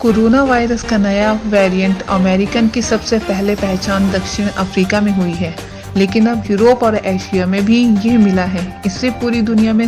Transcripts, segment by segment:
Corona virus का नया variant American की सबसे पहले पहचान दक्षिण अफ्रीका में हुई है, लेकिन अब यूरोप और एशिया में भी ये मिला है। इससे पूरी दुनिया में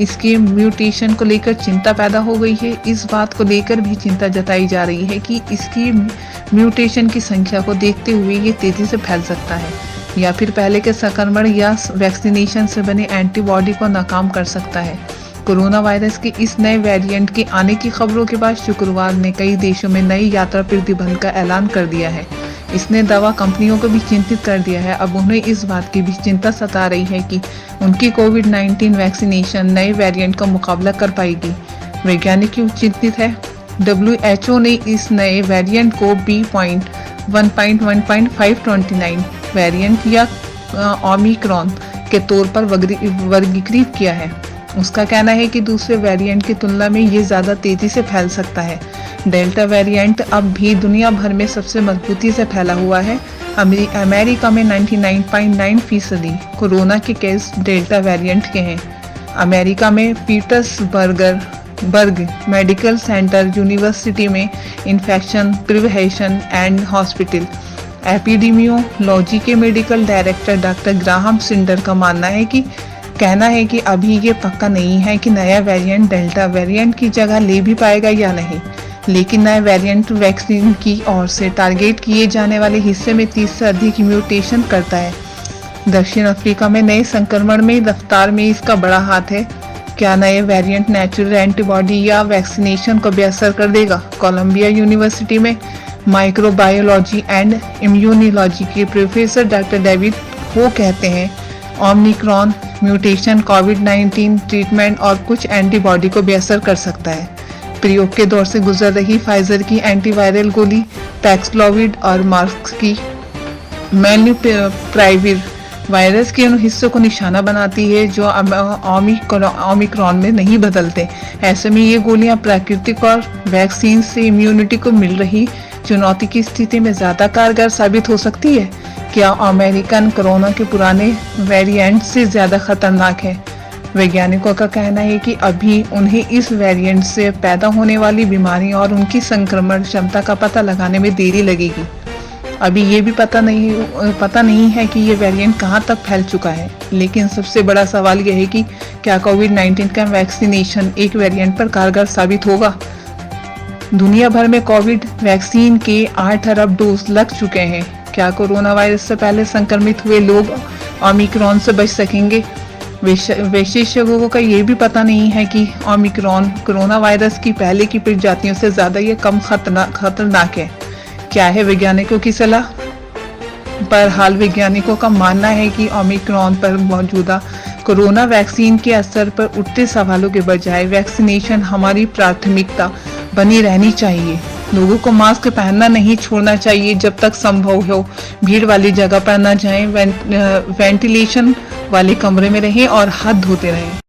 इसके म्यूटेशन को लेकर चिंता पैदा हो गई है। इस बात को लेकर भी चिंता जताई जा रही है कि इसकी म्यूटेशन की संख्या को देखते हुए ये तेजी से फैल सकता है या फिर पहले के संक्रमण या वैक्सीनेशन से बने एंटीबॉडी को नाकाम कर सकता है। कोरोना वायरस के इस नए वेरिएंट के आने की खबरों के बाद शुक्रवार ने कई देशों में नई यात्रा प्रतिबंध का ऐलान कर दिया है। इसने दवा कंपनियों को भी चिंतित कर दिया है। अब उन्हें इस बात की भी चिंता सता रही है कि उनकी कोविड-19 वैक्सीनेशन नए वेरिएंट का मुकाबला कर पाएगी। वैज्ञानिक क्यों चिंतित है? WHO ने इस नए वेरिएंट को B.1.1.529 वेरिएंट या ओमिक्रॉन के तौर पर वर्गीकृत किया है। उसका कहना है कि दूसरे वेरिएंट की तुलना में ये ज़्यादा तेज़ी से फैल सकता है। डेल्टा वेरिएंट अब भी दुनिया भर में सबसे मजबूती से फैला हुआ है। अमेरिका में 99.9% कोरोना के केस डेल्टा वेरिएंट के हैं। अमेरिका में पीटर्सबर्ग मेडिकल सेंटर यूनिवर्सिटी में infection prevention and hospital epidemiology के medical director doctor Graham Snyder का कहना है कि अभी ये पक्का नहीं है कि नया वेरिएंट डेल्टा वेरिएंट की जगह ले भी पाएगा या नहीं, लेकिन नया वेरिएंट वैक्सीन की ओर से टारगेट किए जाने वाले हिस्से में 30 से अधिक म्यूटेशन करता है। दक्षिण अफ्रीका में नए संक्रमण में रफ्तार में इसका बड़ा हाथ है। क्या नए वेरिएंट नेचुरल एंटीबॉडी या वैक्सीनेशन को भी असर कर देगा? कोलंबिया यूनिवर्सिटी में माइक्रोबायोलॉजी एंड इम्यूनोलॉजी के प्रोफेसर डॉक्टर डेविड हो कहते हैं, ओमिक्रॉन म्यूटेशन कोविड-19 ट्रीटमेंट और कुछ एंटीबॉडी को भी असर कर सकता है। प्रयोग के दौर से गुजर रही फाइजर की एंटीवायरल गोली पैक्सलोविड और मार्क की मोलनुपिराविर वायरस के उन हिस्सों को निशाना बनाती है जो ओमिक्रॉन में नहीं बदलते। ऐसे में ये गोलियां प्राकृतिक और वैक्सीन से इम्यूनिटी को मिल रही चुनौती की स्थिति में ज़्यादा कारगर साबित हो सकती है। क्या अमेरिकन कोरोना के पुराने वेरिएंट से ज़्यादा खतरनाक है? वैज्ञानिकों का कहना है कि अभी उन्हें इस वेरिएंट से पैदा होने वाली बीमारियों और उनकी संक्रमण क्षमता का पता लगाने में देरी लगेगी। अभी ये भी पता नहीं है कि ये वेरिएंट कहाँ तक फैल चुका है। लेकिन सबसे बड़ा सवाल यह है कि क्या कोविड-19 का वैक्सीनेशन एक वेरिएंट पर कारगर साबित होगा? दुनिया भर में कोविड वैक्सीन के 8 अरब डोज लग चुके हैं। क्या कोरोना वायरस से पहले संक्रमित हुए लोग ओमिक्रॉन से बच सकेंगे? विशेषज्ञों का ये भी पता नहीं है कि ओमिक्रॉन कोरोना वायरस की पहले की प्रजातियों से ज़्यादा या कम खतरनाक है। क्या है वैज्ञानिकों की सलाह? बहरहाल वैज्ञानिकों का मानना है कि ओमिक्रॉन पर मौजूदा कोरोना वैक्सीन के असर पर उठते सवालों के बजाय वैक्सीनेशन हमारी प्राथमिकता बनी रहनी चाहिए। लोगों को मास्क पहनना नहीं छोड़ना चाहिए जब तक संभव हो। भीड़ वाली जगह पर न जाएं, वेंटिलेशन वाले कमरे में रहें और हाथ धोते रहें।